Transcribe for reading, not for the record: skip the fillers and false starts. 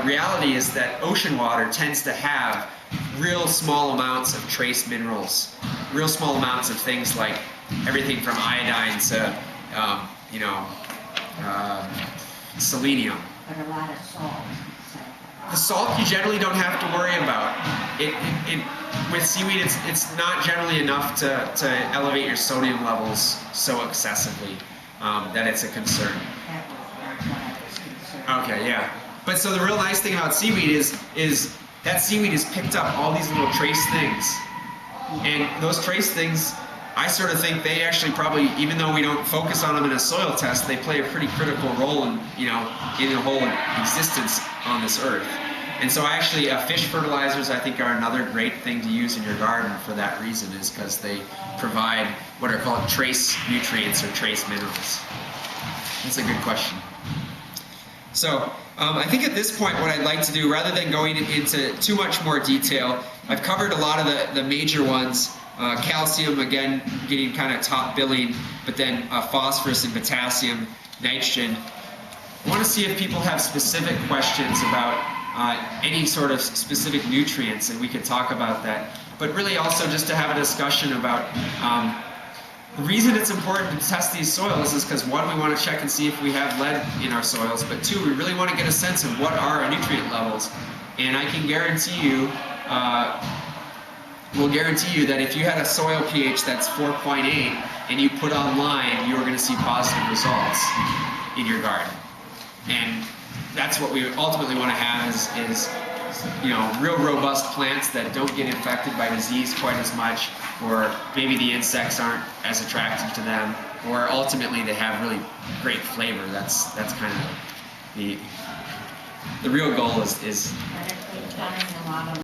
reality is that ocean water tends to have real small amounts of trace minerals, real small amounts of things like everything from iodine to, selenium. But a lot of salt. The salt you generally don't have to worry about. With seaweed, it's not generally enough to elevate your sodium levels so excessively that it's a concern. That's what I was concerned. Okay, yeah. But so the real nice thing about seaweed is that seaweed has picked up all these little trace things. And those trace things, I sort of think they actually probably, even though we don't focus on them in a soil test, they play a pretty critical role in the whole existence on this earth. And so actually fish fertilizers I think are another great thing to use in your garden for that reason, is because they provide what are called trace nutrients or trace minerals. That's a good question. So I think at this point what I'd like to do, rather than going into too much more detail, I've covered a lot of the major ones. Calcium, again, getting kind of top billing, but then phosphorus and potassium, nitrogen. I want to see if people have specific questions about any sort of specific nutrients, and we could talk about that. But really also just to have a discussion about the reason it's important to test these soils is because, one, we want to check and see if we have lead in our soils, but two, we really want to get a sense of what are our nutrient levels. And I can guarantee you, we'll guarantee you that if you had a soil pH that's 4.8 and you put on lime, you are going to see positive results in your garden. And that's what we ultimately want to have is real robust plants that don't get infected by disease quite as much, or maybe the insects aren't as attractive to them, or ultimately they have really great flavor. That's kind of the real goal is But if they're telling a lot of